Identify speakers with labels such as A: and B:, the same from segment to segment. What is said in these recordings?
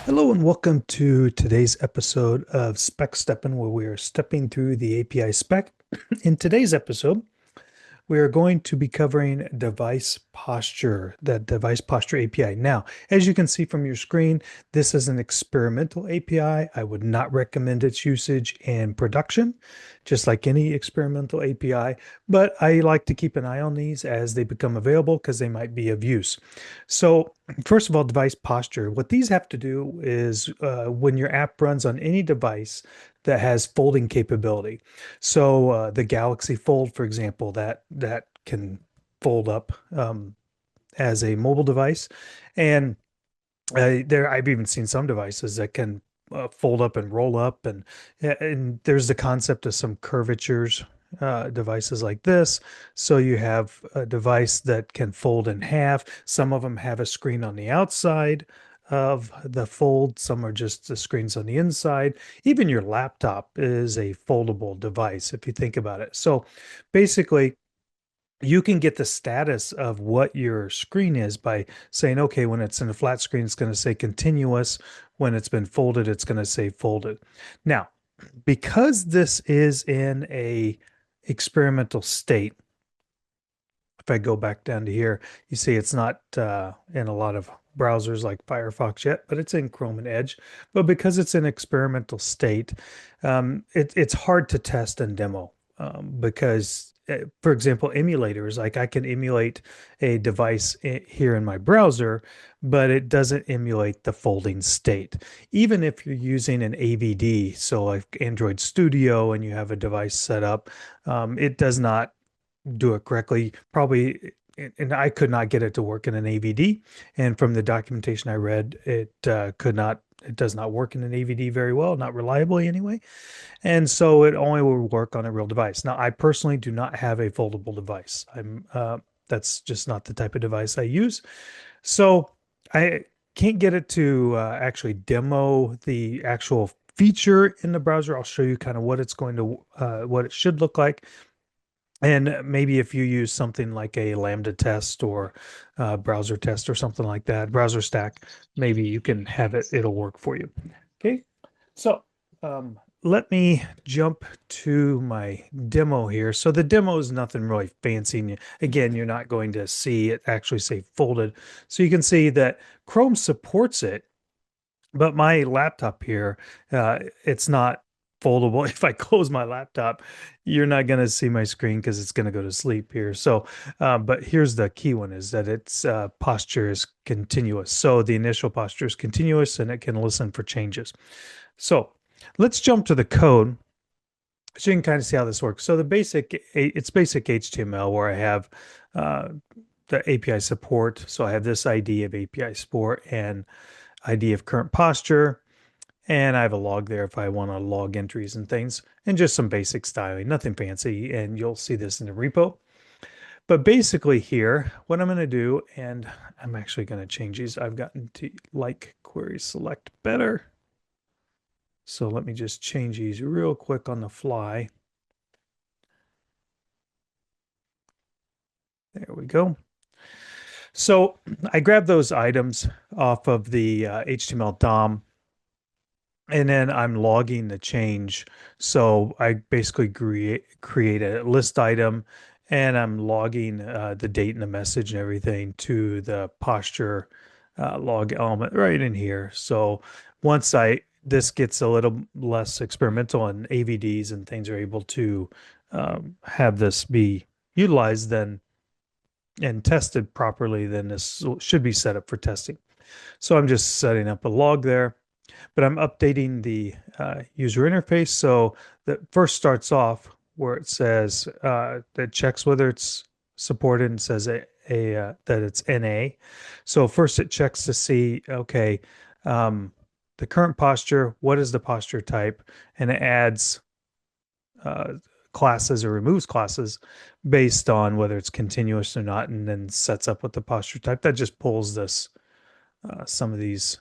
A: Hello and welcome to today's episode of Spec Steppin, where we are stepping through the API spec. In today's episode, we are going to be covering device posture, the device posture API. Now, as you can see from your screen, this is an experimental API. I would not recommend its usage in production, just like any experimental API, but I like to keep an eye on these as they become available because they might be of use. So, first of all, device posture. What these have to do is when your app runs on any device that has folding capability. So the Galaxy Fold, for example, that can fold up as a mobile device, and there I've even seen some devices that can fold up and roll up, and there's the concept of some curvatures. Devices like this. So you have a device that can fold in half. Some of them have a screen on the outside of the fold. Some are just the screens on the inside. Even your laptop is a foldable device if you think about it. So basically, you can get the status of what your screen is by saying, okay, when it's in a flat screen, it's going to say continuous. When it's been folded, it's going to say folded. Now, because this is in a experimental state, if I go back down to here, you see it's not in a lot of browsers like Firefox yet, but it's in Chrome and Edge. But because it's in experimental state, it's hard to test and demo because, for example, emulators, like I can emulate a device here in my browser, but it doesn't emulate the folding state. Even if you're using an AVD, so like Android Studio, and you have a device set up, it does not do it correctly. Probably, and I could not get it to work in an AVD. And from the documentation I read, it does not work in an AVD very well, not reliably anyway. And so it only will work on a real device. Now, I personally do not have a foldable device. That's just not the type of device I use. So I can't get it to actually demo the actual feature in the browser. I'll show you kind of what what it should look like. And maybe if you use something like a Lambda test or browser test or something like that, browser stack, maybe you can have it'll work for you. Okay. So let me jump to my demo here. So the demo is nothing really fancy. Again, you're not going to see it actually say folded. So you can see that Chrome supports it, but my laptop here, it's not foldable. If I close my laptop, you're not going to see my screen because it's going to go to sleep here. So, but here's the key one is that its posture is continuous. So the initial posture is continuous and it can listen for changes. So let's jump to the code so you can kind of see how this works. So it's basic HTML where I have uh, the API support. So I have this ID of API support and ID of current posture. And I have a log there if I want to log entries and things, and just some basic styling, nothing fancy. And you'll see this in the repo. But basically, here, what I'm going to do, and I'm actually going to change these. I've gotten to like query select better. So let me just change these real quick on the fly. There we go. So I grabbed those items off of the HTML DOM, and then I'm logging the change. So I basically create a list item, and I'm logging the date and the message and everything to the posture log element right in here. So once this gets a little less experimental and AVDs and things are able to have this be utilized then and tested properly, then this should be set up for testing. So I'm just setting up a log there, but I'm updating the user interface. So that first starts off where it says that checks whether it's supported and says that it's NA. So first it checks to see, okay, the current posture, what is the posture type? And it adds uh, classes or removes classes based on whether it's continuous or not, and then sets up with the posture type. That just pulls this some of these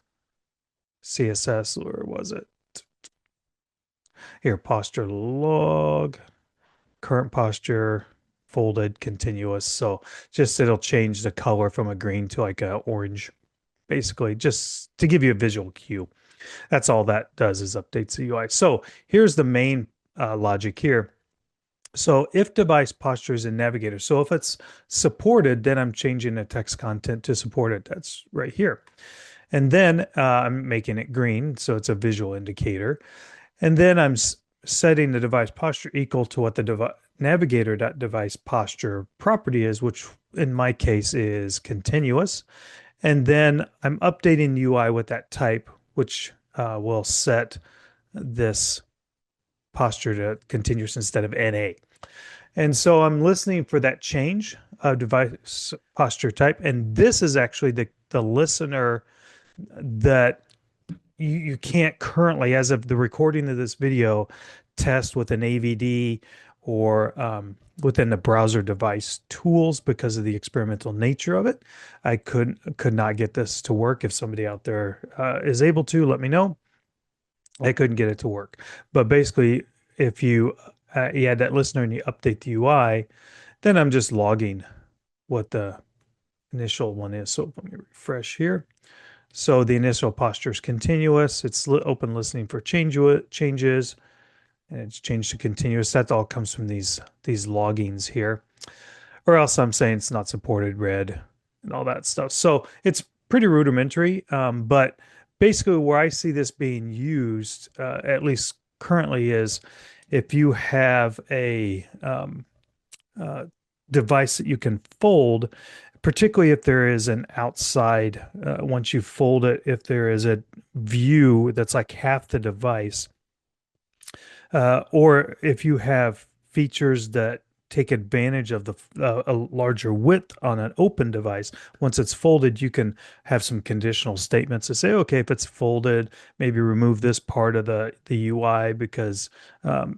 A: CSS, or was it here? Posture log, current posture, folded, continuous. So just it'll change the color from a green to like a orange. basically, just to give you a visual cue. That's all that does is updates the UI. So here's the main logic here. So if device posture is in Navigator, so if it's supported, then I'm changing the text content to support it. That's right here. And then I'm making it green, so it's a visual indicator. And then I'm setting the device posture equal to what the navigator.device posture property is, which in my case is continuous. And then I'm updating the UI with that type, which will set this posture to continuous instead of NA. And so I'm listening for that change of device posture type. And this is actually the listener that you can't currently, as of the recording of this video, test with an AVD or within the browser device tools because of the experimental nature of it. I could not get this to work. If somebody out there is able to, let me know. I couldn't get it to work. But basically, if you add that listener and you update the UI, then I'm just logging what the initial one is. So let me refresh here. So the initial posture is continuous. It's open listening for changes, and it's changed to continuous. That all comes from these loggings here. Or else I'm saying it's not supported, red, and all that stuff. So it's pretty rudimentary, but basically where I see this being used, at least currently, is if you have a device that you can fold, particularly if there is an outside, once you fold it, if there is a view that's like half the device, or if you have features that take advantage of a larger width on an open device. Once it's folded, you can have some conditional statements to say, okay, if it's folded, maybe remove this part of the UI because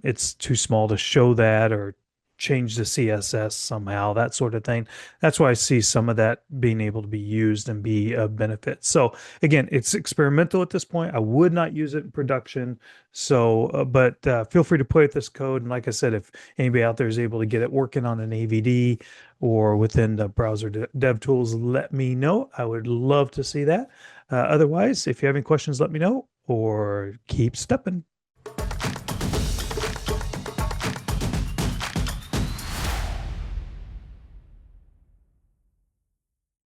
A: it's too small to show that, or change the CSS somehow, that sort of thing. That's why I see some of that being able to be used and be a benefit. So again, it's experimental at this point. I would not use it in production. So, but feel free to play with this code. And like I said, if anybody out there is able to get it working on an AVD or within the browser dev tools, let me know. I would love to see that. Otherwise, if you have any questions, let me know, or keep stepping.